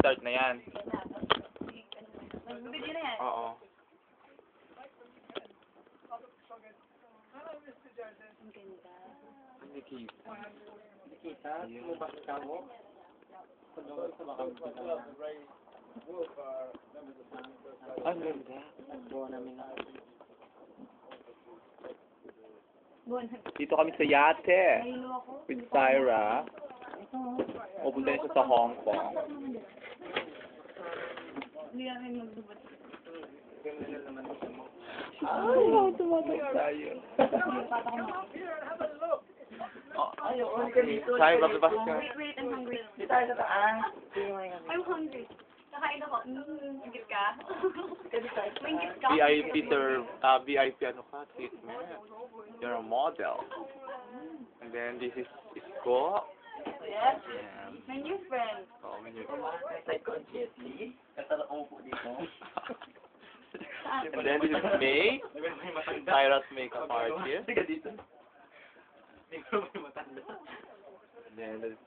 Start na yan. Video na yan. Oo. Ang ganda. Hindi kita. Kita? Lumabas ka mo? Sa baka Ang ganda. nagbuo namin na. Buwan. Dito kami sa yate. Nahilo ako. With Syra. Pupunta na siya sa Hong Kong. Hindi namin magdubat. Ay, tumatay tayo. Oh, Syra, bababas ka. Wait, I'm hungry. Di tayo sa taas. I'm hungry. Kakain ako. Ingit ka? Ingit ka? VIP VIP ano ka, treatment. You're a model. And then this is Isko. Yes. And, My new friend. oh, when you Psychology. Kasarap mo po dito. And then this is May. Syra's makeup artist. Sige dito. Hindi ko may matanda. And then this is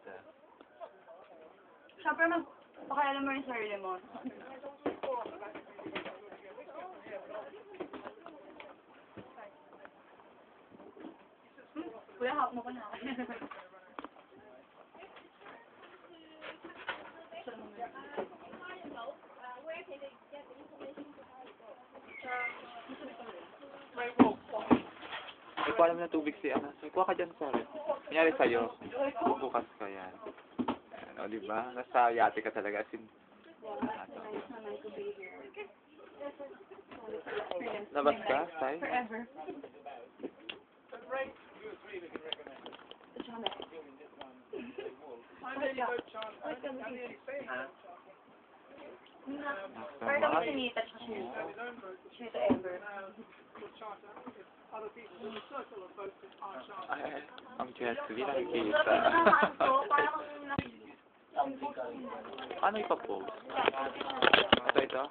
Siyempre magpakailan mo rin sarili mo. Kuya, hawak mo ko na. May kuha naman ng tubig si Ana. Kuha ka dyan, sorry. Nangyari sa'yo. Bukas ka yan. Ayan, o diba? Nasa yate ka talaga. As in, labas ka, Sai? Forever. Parang kami sinita siya ever. Ay, ang Jessie, nakikita. Ano ipapost? Ito?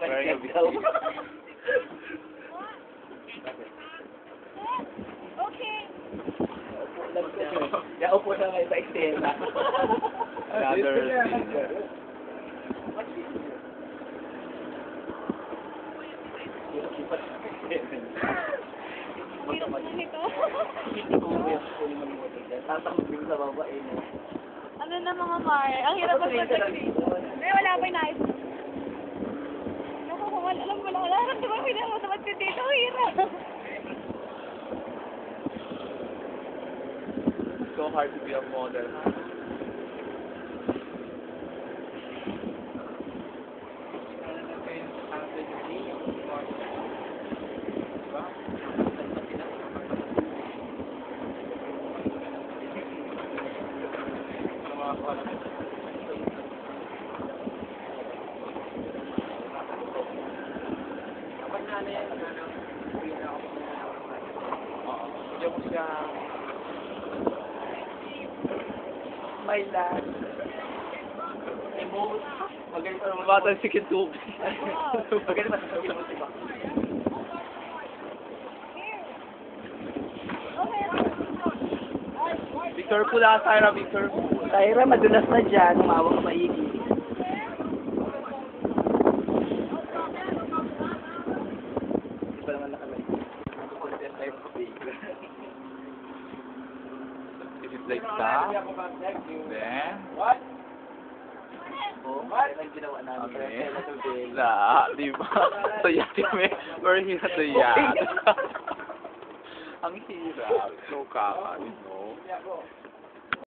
Wearing a bikini. Okay. Ya, upo na may pa-extend. Another thing. Hirap na nito. Hindi ko tatakbing sa babae mo. Ano na mga Mar? Ang hirap mag-taxi. Eh, wala pa inayos. Naku, alam mo lang, wala rin diba pinamatamat ko dito. Hirap. So hard to be a model. Hindi mo siya My lad. Magaling pa naman. Batang si Kintubi. Magaling pa sa mo diba? Be careful ah, Syra, be careful. Syra, madulas na dyan. Umawag ka maigi. Hindi pa naman nakamay. Content tayo sa baby. Is it like that? Then, Oh, ang ginawa namin. okay. Kaya natubig. Di ba? So, yate kami. We're here at the yacht. Ang hirap. No kaka, you know.